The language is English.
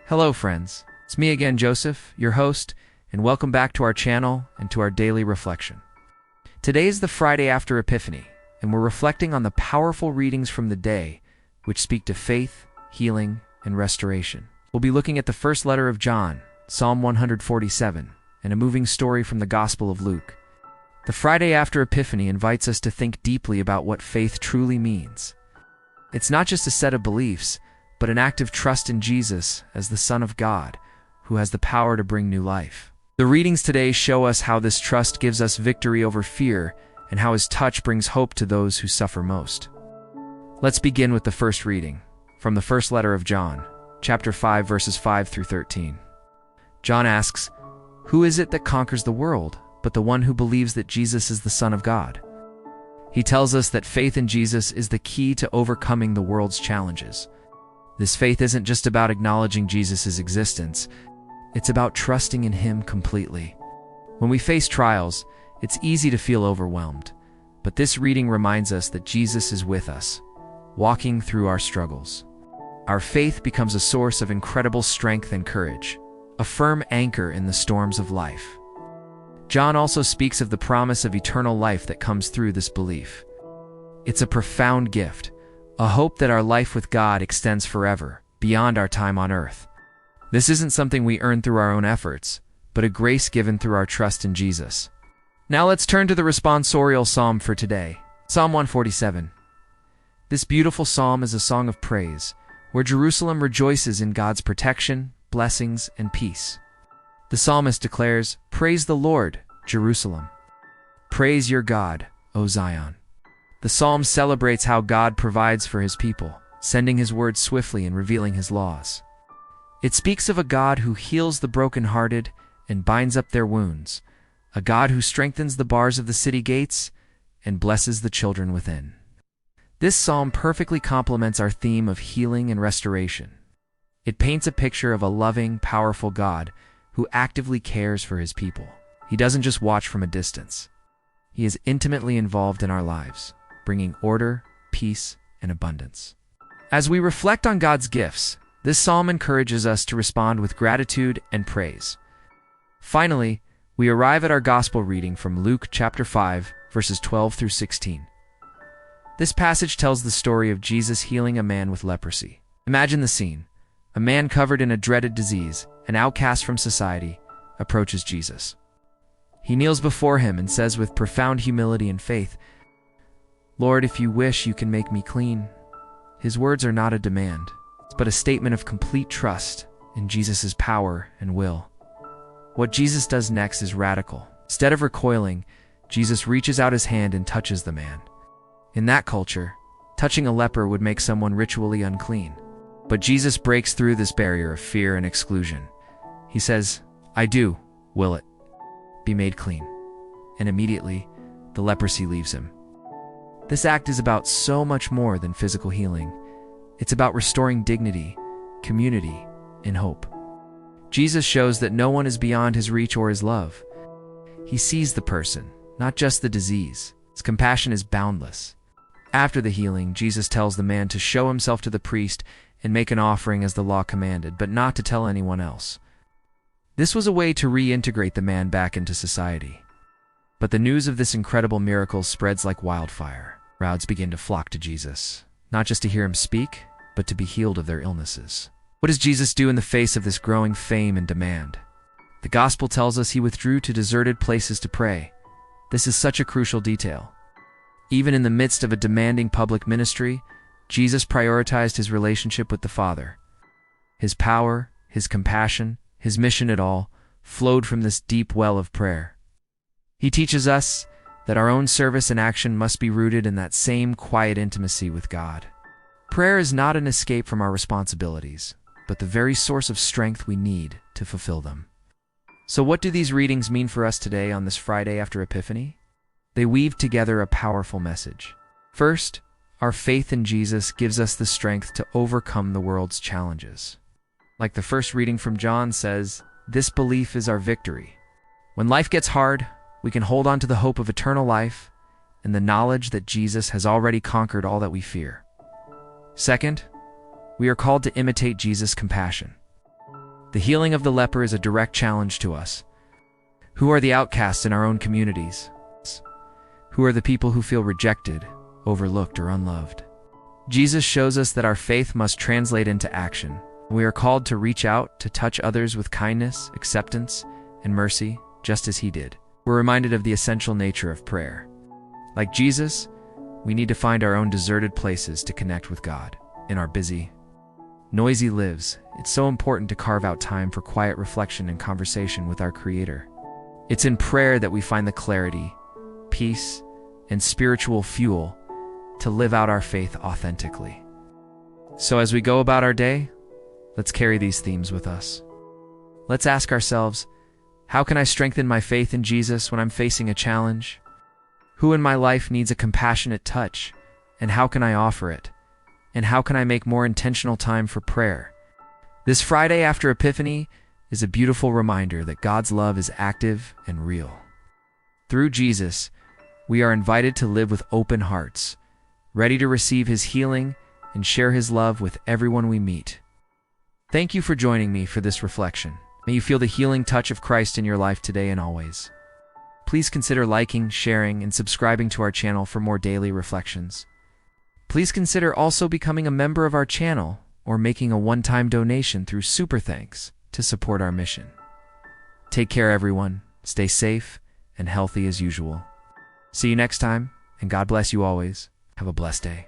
Hello friends, it's me again, Joseph, your host, and welcome back to our channel and to our daily reflection. Today is the Friday after Epiphany, and we're reflecting on the powerful readings from the day which speak to faith, healing, and restoration. We'll be looking at the first letter of John, Psalm 147, and a moving story from the Gospel of Luke. The Friday after Epiphany invites us to think deeply about what faith truly means. It's not just a set of beliefs, but an act of trust in Jesus as the Son of God, who has the power to bring new life. The readings today show us how this trust gives us victory over fear and how his touch brings hope to those who suffer most. Let's begin with the first reading, from the first letter of John, chapter 5, verses 5 through 13. John asks, "Who is it that conquers the world, but the one who believes that Jesus is the Son of God?" He tells us that faith in Jesus is the key to overcoming the world's challenges. This faith isn't just about acknowledging Jesus' existence, it's about trusting in him completely. When we face trials, it's easy to feel overwhelmed, but this reading reminds us that Jesus is with us, walking through our struggles. Our faith becomes a source of incredible strength and courage, a firm anchor in the storms of life. John also speaks of the promise of eternal life that comes through this belief. It's a profound gift, a hope that our life with God extends forever, beyond our time on earth. This isn't something we earn through our own efforts, but a grace given through our trust in Jesus. Now let's turn to the responsorial psalm for today, Psalm 147. This beautiful psalm is a song of praise, where Jerusalem rejoices in God's protection, blessings, and peace. The psalmist declares, "Praise the Lord, Jerusalem. Praise your God, O Zion." The psalm celebrates how God provides for his people, sending his word swiftly and revealing his laws. It speaks of a God who heals the brokenhearted and binds up their wounds, a God who strengthens the bars of the city gates and blesses the children within. This psalm perfectly complements our theme of healing and restoration. It paints a picture of a loving, powerful God who actively cares for his people. He doesn't just watch from a distance. He is intimately involved in our lives, bringing order, peace, and abundance. As we reflect on God's gifts, this psalm encourages us to respond with gratitude and praise. Finally, we arrive at our gospel reading from Luke chapter 5, verses 12 through 16. This passage tells the story of Jesus healing a man with leprosy. Imagine the scene. A man covered in a dreaded disease, an outcast from society, approaches Jesus. He kneels before him and says with profound humility and faith, "Lord, if you wish, you can make me clean." His words are not a demand, but a statement of complete trust in Jesus' power and will. What Jesus does next is radical. Instead of recoiling, Jesus reaches out his hand and touches the man. In that culture, touching a leper would make someone ritually unclean. But Jesus breaks through this barrier of fear and exclusion. He says, "I do, will it, be made clean." And immediately, the leprosy leaves him. This act is about so much more than physical healing. It's about restoring dignity, community, and hope. Jesus shows that no one is beyond his reach or his love. He sees the person, not just the disease. His compassion is boundless. After the healing, Jesus tells the man to show himself to the priest and make an offering as the law commanded, but not to tell anyone else. This was a way to reintegrate the man back into society. But the news of this incredible miracle spreads like wildfire. Crowds begin to flock to Jesus, not just to hear him speak, but to be healed of their illnesses. What does Jesus do in the face of this growing fame and demand? The gospel tells us he withdrew to deserted places to pray. This is such a crucial detail. Even in the midst of a demanding public ministry, Jesus prioritized his relationship with the Father. His power, his compassion, his mission at all flowed from this deep well of prayer. He teaches us that our own service and action must be rooted in that same quiet intimacy with God. Prayer is not an escape from our responsibilities, but the very source of strength we need to fulfill them. So what do these readings mean for us today on this Friday after Epiphany? They weave together a powerful message. First, our faith in Jesus gives us the strength to overcome the world's challenges. Like the first reading from John says, this belief is our victory. When life gets hard, we can hold on to the hope of eternal life and the knowledge that Jesus has already conquered all that we fear. Second, we are called to imitate Jesus' compassion. The healing of the leper is a direct challenge to us. Who are the outcasts in our own communities? Who are the people who feel rejected, overlooked, or unloved? Jesus shows us that our faith must translate into action. We are called to reach out, to touch others with kindness, acceptance, and mercy, just as he did. We're reminded of the essential nature of prayer. Like Jesus, we need to find our own deserted places to connect with God. In our busy, noisy lives, it's so important to carve out time for quiet reflection and conversation with our Creator. It's in prayer that we find the clarity, peace, and spiritual fuel to live out our faith authentically. So as we go about our day, let's carry these themes with us. Let's ask ourselves, how can I strengthen my faith in Jesus when I'm facing a challenge? Who in my life needs a compassionate touch, and how can I offer it? And how can I make more intentional time for prayer? This Friday after Epiphany is a beautiful reminder that God's love is active and real. Through Jesus, we are invited to live with open hearts, ready to receive his healing and share his love with everyone we meet. Thank you for joining me for this reflection. May you feel the healing touch of Christ in your life today and always. Please consider liking, sharing, and subscribing to our channel for more daily reflections. Please consider also becoming a member of our channel or making a one-time donation through Super Thanks to support our mission. Take care, everyone. Stay safe and healthy as usual. See you next time, and God bless you always. Have a blessed day.